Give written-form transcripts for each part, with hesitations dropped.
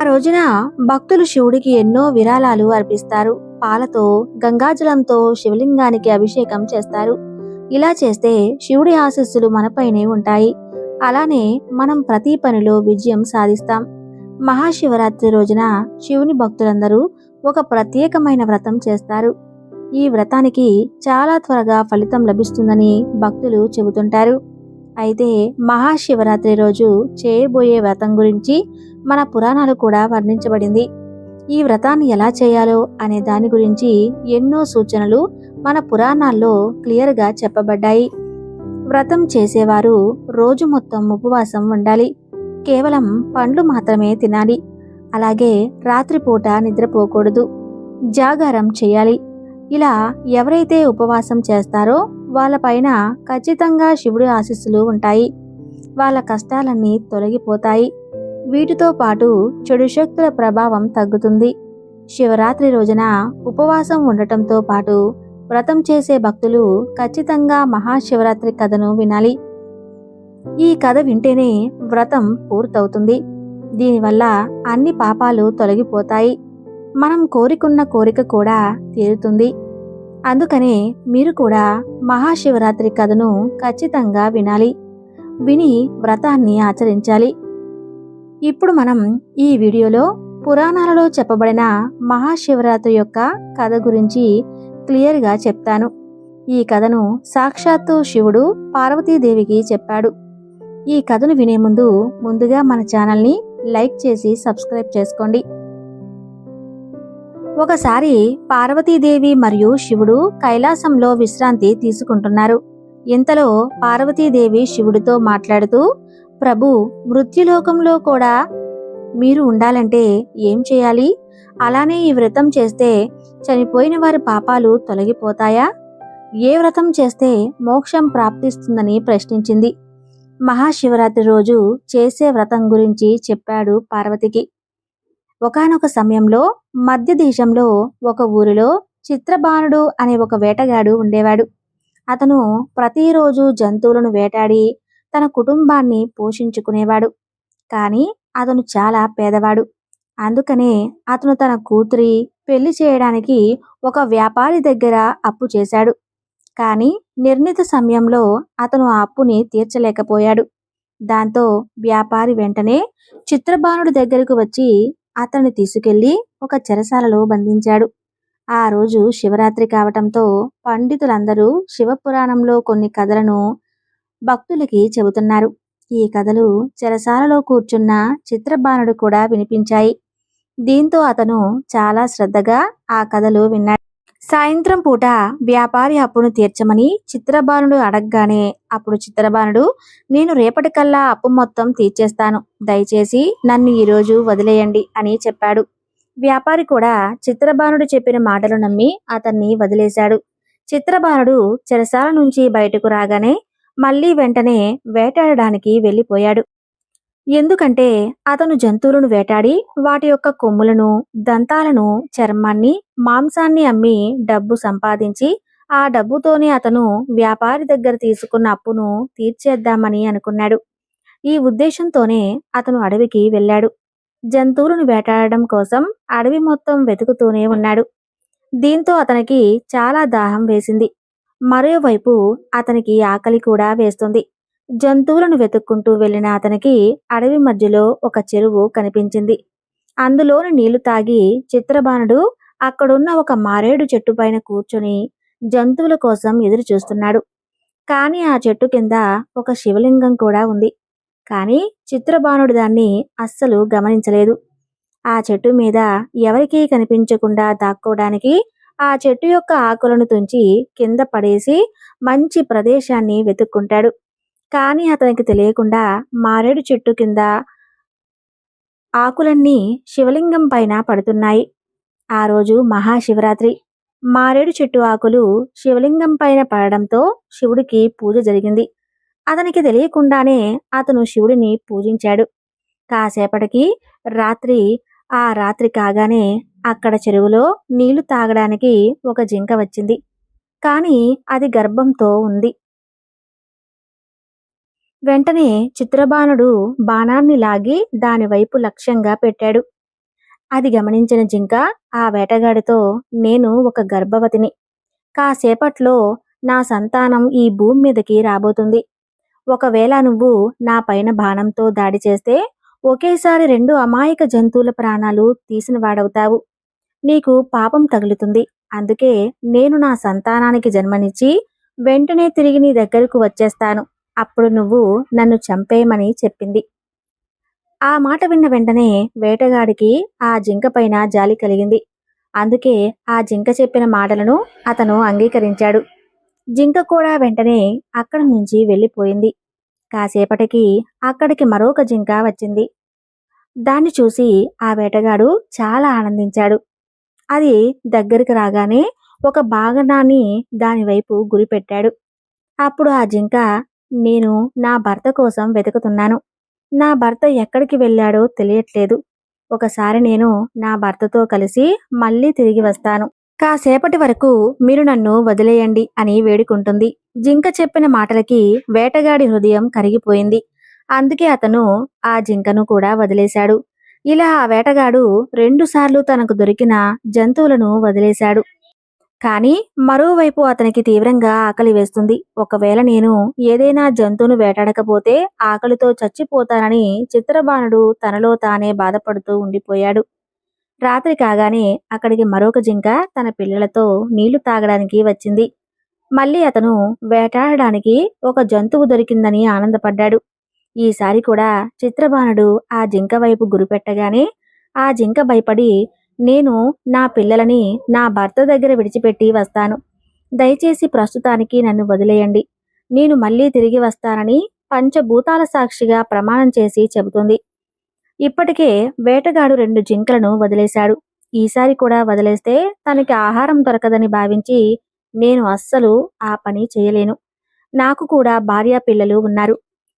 ఆ రోజున భక్తులు శివుడికి ఎన్నో విరాళాలు అర్పిస్తారు. పాలతో, గంగాజలంతో శివలింగానికి అభిషేకం చేస్తారు. ఇలా చేస్తే శివుడి ఆశీస్సులు మనపైనే ఉంటాయి. అలానే మనం ప్రతి పనిలో విజయం సాధిస్తాం. మహాశివరాత్రి రోజున శివుని భక్తులందరూ ఒక ప్రత్యేకమైన వ్రతం చేస్తారు. ఈ వ్రతానికి చాలా త్వరగా ఫలితం లభిస్తుందని భక్తులు చెబుతుంటారు. అయితే మహాశివరాత్రి రోజు చేయబోయే వ్రతం గురించి మన పురాణాలు కూడా వర్ణించబడింది. ఈ వ్రతాన్ని ఎలా చేయాలో అనే దాని గురించి ఎన్నో సూచనలు మన పురాణాల్లో క్లియర్గా చెప్పబడ్డాయి. వ్రతం చేసేవారు రోజు మొత్తం ఉపవాసం ఉండాలి. కేవలం పండ్లు మాత్రమే తినాలి. అలాగే రాత్రిపూట నిద్రపోకూడదు. జాగారం చేయాలి. ఇలా ఎవరైతే ఉపవాసం చేస్తారో వాళ్ళపైన ఖచ్చితంగా శివుడి ఆశీస్సులు ఉంటాయి. వాళ్ళ కష్టాలన్నీ తొలగిపోతాయి. వీటితో పాటు చెడు శక్తుల ప్రభావం తగ్గుతుంది. శివరాత్రి రోజున ఉపవాసం ఉండటంతో పాటు వ్రతం చేసే భక్తులు ఖచ్చితంగా మహాశివరాత్రి కథను వినాలి. ఈ కథ వింటేనే వ్రతం పూర్తవుతుంది. దీనివల్ల అన్ని పాపాలు తొలగిపోతాయి. మనం కోరికున్న కోరిక కూడా తీరుతుంది. అందుకనే మీరు కూడా మహాశివరాత్రి కథను ఖచ్చితంగా వినాలి. విని వ్రతాన్ని ఆచరించాలి. ఇప్పుడు మనం ఈ వీడియోలో పురాణాలలో చెప్పబడిన మహాశివరాత్రి యొక్క కథ గురించి క్లియర్గా చెప్తాను. ఈ కథను సాక్షాత్తు శివుడు పార్వతీదేవికి చెప్పాడు. ఈ కథను వినే ముందుగా మన ఛానల్ని లైక్ చేసి సబ్స్క్రైబ్ చేసుకోండి. ఒకసారి పార్వతీదేవి మరియు శివుడు కైలాసంలో విశ్రాంతి తీసుకుంటున్నారు. ఇంతలో పార్వతీదేవి శివుడితో మాట్లాడుతూ, ప్రభు, మృత్యులోకంలో కూడా మీరు ఉండాలంటే ఏం చేయాలి? అలానే ఈ వ్రతం చేస్తే చనిపోయిన వారి పాపాలు తొలగిపోతాయా? ఏ వ్రతం చేస్తే మోక్షం ప్రాప్తిస్తుందని ప్రశ్నించింది. మహాశివరాత్రి రోజు చేసే వ్రతం గురించి చెప్పాడు పార్వతికి. ఒకానొక సమయంలో మధ్య దేశంలో ఒక ఊరిలో చిత్రబాణుడు అనే ఒక వేటగాడు ఉండేవాడు. అతను ప్రతిరోజు జంతువులను వేటాడి తన కుటుంబాన్ని పోషించుకునేవాడు. కానీ అతను చాలా పేదవాడు. అందుకనే అతను తన కూతురి పెళ్లి చేయడానికి ఒక వ్యాపారి దగ్గర అప్పు చేశాడు. కానీ నిర్ణీత సమయంలో అతను ఆ అప్పుని తీర్చలేకపోయాడు. దాంతో వ్యాపారి వెంటనే చిత్రబాణుడి దగ్గరకు వచ్చి అతన్ని తీసుకెళ్లి ఒక చెరసాలలో బంధించాడు. ఆ రోజు శివరాత్రి కావటంతో పండితులందరూ శివపురాణంలో కొన్ని కథలను భక్తులకి చెబుతున్నారు. ఈ కథలు చెరసాలలో కూర్చున్న చిత్రబాణుడు కూడా వినిపించాయి. దీంతో అతను చాలా శ్రద్ధగా ఆ కథలు విన్నాడు. సాయంత్రం పూట వ్యాపారి అప్పును తీర్చమని చిత్రబాణుడు అడగగానే అప్పుడు చిత్రబాణుడు, నేను రేపటికల్లా అప్పు మొత్తం తీర్చేస్తాను, దయచేసి నన్ను ఈరోజు వదిలేయండి అని చెప్పాడు. వ్యాపారి కూడా చిత్రబాణుడు చెప్పిన మాటలు నమ్మి అతన్ని వదిలేశాడు. చిత్రబాణుడు చెరసాల నుంచి బయటకు రాగానే మళ్ళీ వెంటనే వేటాడడానికి వెళ్ళిపోయాడు. ఎందుకంటే అతను జంతువులను వేటాడి వాటి యొక్క కొమ్ములను, దంతాలను, చర్మాన్ని, మాంసాన్ని అమ్మి డబ్బు సంపాదించి ఆ డబ్బుతోనే అతను వ్యాపారి దగ్గర తీసుకున్న అప్పును తీర్చేద్దామని అనుకున్నాడు. ఈ ఉద్దేశంతోనే అతను అడవికి వెళ్ళాడు. జంతువులను వేటాడడం కోసం అడవి మొత్తం వెతుకుతూనే ఉన్నాడు. దీంతో అతనికి చాలా దాహం వేసింది. మరోవైపు అతనికి ఆకలి కూడా వేస్తుంది. జంతువులను వెతుక్కుంటూ వెళ్ళిన అతనికి అడవి మధ్యలో ఒక చెరువు కనిపించింది. అందులోని నీళ్లు తాగి చిత్రబాణుడు అక్కడున్న ఒక మారేడు చెట్టు పైన కూర్చొని జంతువుల కోసం ఎదురు చూస్తున్నాడు. కానీ ఆ చెట్టు కింద ఒక శివలింగం కూడా ఉంది. కానీ చిత్రబాణుడు దాన్ని అస్సలు గమనించలేదు. ఆ చెట్టు మీద ఎవరికీ కనిపించకుండా దాక్కోవడానికి ఆ చెట్టు యొక్క ఆకులను తుంచి కింద పడేసి మంచి ప్రదేశాన్ని వెతుక్కుంటాడు. కానీ అతనికి తెలియకుండా మారేడు చెట్టు కింద ఆకులన్నీ శివలింగం పైన పడుతున్నాయి. ఆ రోజు మహాశివరాత్రి. మారేడు చెట్టు ఆకులు శివలింగం పైన పడడంతో శివుడికి పూజ జరిగింది. అతనికి తెలియకుండానే అతను శివుడిని పూజించాడు. కాసేపటికి రాత్రి కాగానే అక్కడ చెరువులో నీళ్లు తాగడానికి ఒక జింక వచ్చింది. కానీ అది గర్భంతో ఉంది. వెంటనే చిత్రబాణుడు బాణాన్ని లాగి దానివైపు లక్ష్యంగా పెట్టాడు. అది గమనించిన జింక ఆ వేటగాడితో, నేను ఒక గర్భవతిని. కాసేపట్లో నా సంతానం ఈ భూమి మీదకి రాబోతుంది. ఒకవేళ నువ్వు నా పైన బాణంతో దాడి చేస్తే ఒకేసారి 2 అమాయక జంతువుల ప్రాణాలు తీసిన వాడవుతావు. నీకు పాపం తగులుతుంది. అందుకే నేను నా సంతానానికి జన్మనిచ్చి వెంటనే తిరిగి నీ దగ్గరకు వచ్చేస్తాను. అప్పుడు నువ్వు నన్ను చంపేయమని చెప్పింది. ఆ మాట విన్న వెంటనే వేటగాడికి ఆ జింక పైన జాలి కలిగింది. అందుకే ఆ జింక చెప్పిన మాటలను అతను అంగీకరించాడు. జింక కూడా వెంటనే అక్కడి నుంచి వెళ్ళిపోయింది. కాసేపటికి అక్కడికి మరొక జింక వచ్చింది. దాన్ని చూసి ఆ వేటగాడు చాలా ఆనందించాడు. అది దగ్గరికి రాగానే ఒక బాగనాన్ని దానివైపు గురిపెట్టాడు. అప్పుడు ఆ జింక, నేను నా భర్త కోసం వెతుకుతున్నాను. నా భర్త ఎక్కడికి వెళ్ళాడో తెలియట్లేదు. ఒకసారి నేను నా భర్తతో కలిసి మళ్ళీ తిరిగి వస్తాను. కాసేపటి వరకు మీరు నన్ను వదిలేయండి అని వేడుకుంటుంది. జింక చెప్పిన మాటలకి వేటగాడి హృదయం కరిగిపోయింది. అందుకే అతను ఆ జింకను కూడా వదిలేశాడు. ఇలా ఆ వేటగాడు 2 సార్లు తనకు దొరికిన జంతువులను వదిలేశాడు. కానీ మరోవైపు అతనికి తీవ్రంగా ఆకలి వేస్తుంది. ఒకవేళ నేను ఏదైనా జంతువును వేటాడకపోతే ఆకలితో చచ్చిపోతానని చిత్రబాణుడు తనలో తానే బాధపడుతూ ఉండిపోయాడు. రాత్రి కాగానే అక్కడికి మరొక జింక తన పిల్లలతో నీళ్లు తాగడానికి వచ్చింది. మళ్ళీ అతను వేటాడడానికి ఒక జంతువు దొరికిందని ఆనందపడ్డాడు. ఈసారి కూడా చిత్రబాణుడు ఆ జింక వైపు గురిపెట్టగానే ఆ జింక భయపడి, నేను నా పిల్లలని నా భర్త దగ్గర విడిచిపెట్టి వస్తాను. దయచేసి ప్రస్తుతానికి నన్ను వదిలేయండి. నేను మళ్ళీ తిరిగి వస్తానని పంచభూతాల సాక్షిగా ప్రమాణం చేసి చెబుతుంది. ఇప్పటికే వేటగాడు 2 జింకలను వదిలేశాడు. ఈసారి కూడా వదిలేస్తే తనకి ఆహారం దొరకదని భావించి, నేను అస్సలు ఆ పని చేయలేను. నాకు కూడా భార్యా పిల్లలు ఉన్నారు.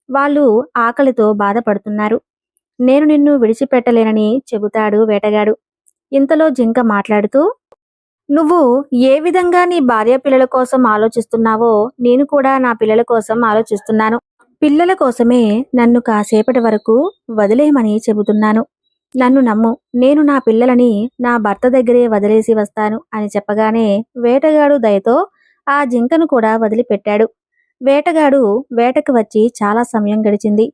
వాళ్ళు ఆకలితో బాధపడుతున్నారు. నేను నిన్ను విడిచిపెట్టలేనని చెబుతాడు వేటగాడు. ఇంతలో జింక మాట్లాడుతూ, నువ్వు ఏ విధంగా నీ భార్య పిల్లల కోసం ఆలోచిస్తున్నావో నేను కూడా నా పిల్లల కోసం ఆలోచిస్తున్నాను. పిల్లల కోసమే నన్ను కాసేపటి వరకు వదిలేయమని చెబుతున్నాను. నన్ను నమ్ము. నేను నా పిల్లలని నా భర్త దగ్గరే వదిలేసి వస్తాను అని చెప్పగానే వేటగాడు దయతో ఆ జింకను కూడా వదిలిపెట్టాడు. వేటగాడు వేటకు వచ్చి చాలా సమయం గడిచింది.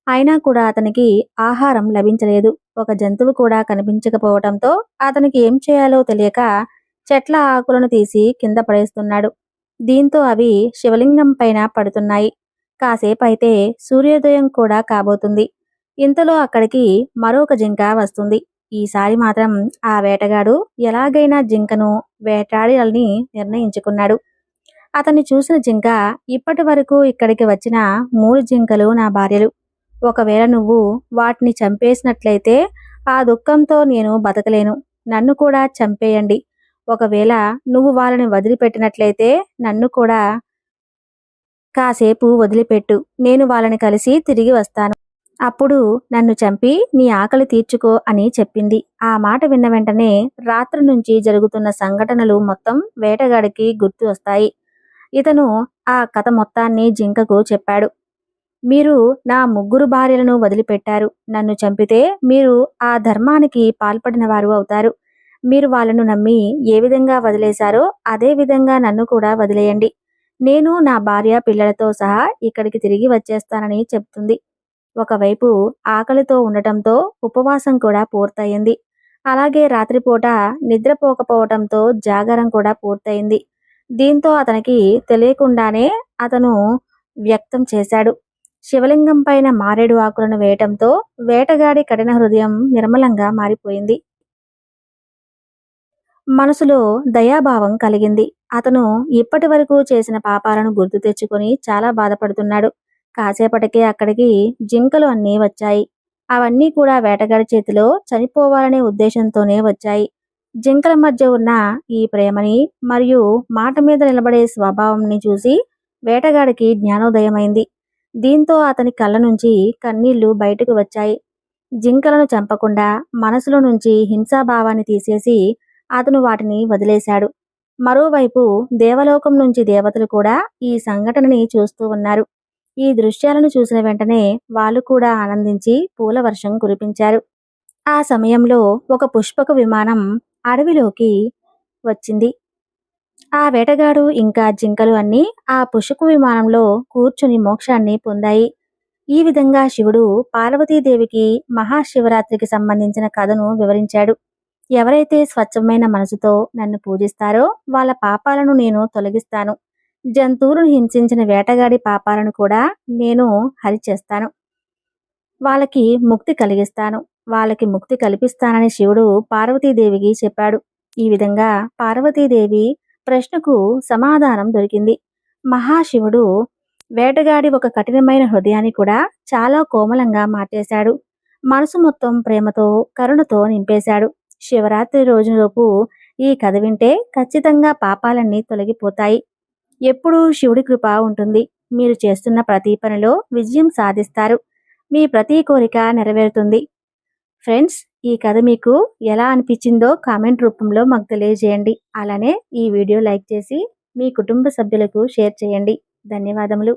అయినా కూడా అతనికి ఆహారం లభించలేదు. ఒక జంతువు కూడా కనిపించకపోవటంతో అతనికి ఏం చేయాలో తెలియక చెట్ల ఆకులను తీసి కింద పడేస్తున్నాడు. దీంతో అవి శివలింగం పైన పడుతున్నాయి. కాసేపైతే సూర్యోదయం కూడా కాబోతుంది. ఇంతలో అక్కడికి మరొక జింక వస్తుంది. ఈసారి మాత్రం ఆ వేటగాడు ఎలాగైనా జింకను వేటాడాలని నిర్ణయించుకున్నాడు. అతన్ని చూసిన జింక, ఇప్పటి వరకు ఇక్కడికి వచ్చిన 3 జింకలు నా భార్యలు. ఒకవేళ నువ్వు వాటిని చంపేసినట్లయితే ఆ దుఃఖంతో నేను బతకలేను. నన్ను కూడా చంపేయండి. ఒకవేళ నువ్వు వాళ్ళని వదిలిపెట్టినట్లయితే నన్ను కూడా కాసేపు వదిలిపెట్టు. నేను వాళ్ళని కలిసి తిరిగి వస్తాను. అప్పుడు నన్ను చంపి నీ ఆకలి తీర్చుకో అని చెప్పింది. ఆ మాట విన్న వెంటనే రాత్రి నుంచి జరుగుతున్న సంఘటనలు మొత్తం వేటగాడికి గుర్తు వస్తాయి. ఇతను ఆ కథ మొత్తాన్ని జింకకు చెప్పాడు. మీరు నా 3 భార్యలను వదిలిపెట్టారు. నన్ను చంపితే మీరు ఆ ధర్మానికి పాల్పడిన వారు అవుతారు. మీరు వాళ్ళను నమ్మి ఏ విధంగా వదిలేశారో అదే విధంగా నన్ను కూడా వదిలేయండి. నేను నా భార్య పిల్లలతో సహా ఇక్కడికి తిరిగి వచ్చేస్తానని చెప్తుంది. ఒకవైపు ఆకలితో ఉండటంతో ఉపవాసం కూడా పూర్తయింది. అలాగే రాత్రిపూట నిద్రపోకపోవటంతో జాగారం కూడా పూర్తయింది. దీంతో అతనికి తెలియకుండానే అతను వ్యక్తం చేశాడు. శివలింగం పైన మారేడు ఆకులను వేయటంతో వేటగాడి కఠిన హృదయం నిర్మలంగా మారిపోయింది. మనసులో దయాభావం కలిగింది. అతను ఇప్పటి వరకు చేసిన పాపాలను గుర్తు తెచ్చుకొని చాలా బాధపడుతున్నాడు. కాసేపటికే అక్కడికి జింకలు అన్నీ వచ్చాయి. అవన్నీ కూడా వేటగాడి చేతిలో చనిపోవాలనే ఉద్దేశంతోనే వచ్చాయి. జింకల మధ్య ఉన్న ఈ ప్రేమని మరియు మాట మీద నిలబడే స్వభావంని చూసి వేటగాడికి జ్ఞానోదయమైంది. దీంతో అతని కళ్ళ నుంచి కన్నీళ్లు బయటకు వచ్చాయి. జింకలను చంపకుండా మనసులో నుంచి హింసాభావాన్ని తీసేసి అతను వాటిని వదిలేశాడు. మరోవైపు దేవలోకం నుంచి దేవతలు కూడా ఈ సంఘటనని చూస్తూ ఉన్నారు. ఈ దృశ్యాలను చూసిన వెంటనే వాళ్ళు కూడా ఆనందించి పూల వర్షం కురిపించారు. ఆ సమయంలో ఒక పుష్పక విమానం అడవిలోకి వచ్చింది. ఆ వేటగాడు ఇంకా జింకలు అన్నీ ఆ పుష్పక విమానంలో కూర్చుని మోక్షాన్ని పొందాయి. ఈ విధంగా శివుడు పార్వతీదేవికి మహాశివరాత్రికి సంబంధించిన కథను వివరించాడు. ఎవరైతే స్వచ్ఛమైన మనసుతో నన్ను పూజిస్తారో వాళ్ళ పాపాలను నేను తొలగిస్తాను. జంతువులను హింసించిన వేటగాడి పాపాలను కూడా నేను హరిచేస్తాను. వాళ్ళకి ముక్తి కలిగిస్తాను. వాళ్ళకి ముక్తి కల్పిస్తానని శివుడు పార్వతీదేవికి చెప్పాడు. ఈ విధంగా పార్వతీదేవి ప్రశ్నకు సమాధానం దొరికింది. మహాశివుడు వేటగాడి ఒక కఠినమైన హృదయాన్ని కూడా చాలా కోమలంగా మార్చేశాడు. మనసు మొత్తం ప్రేమతో, కరుణతో నింపేశాడు. శివరాత్రి రోజులోపు ఈ కథ వింటే ఖచ్చితంగా పాపాలన్నీ తొలగిపోతాయి. ఎప్పుడూ శివుడి కృప ఉంటుంది. మీరు చేస్తున్న ప్రతి పనిలో విజయం సాధిస్తారు. మీ ప్రతి కోరిక నెరవేరుతుంది. ఫ్రెండ్స్, ఈ కథ మీకు ఎలా అనిపించిందో కామెంట్ రూపంలో మాకు తెలియజేయండి. అలానే ఈ వీడియో లైక్ చేసి మీ కుటుంబ సభ్యులకు షేర్ చేయండి. ధన్యవాదములు.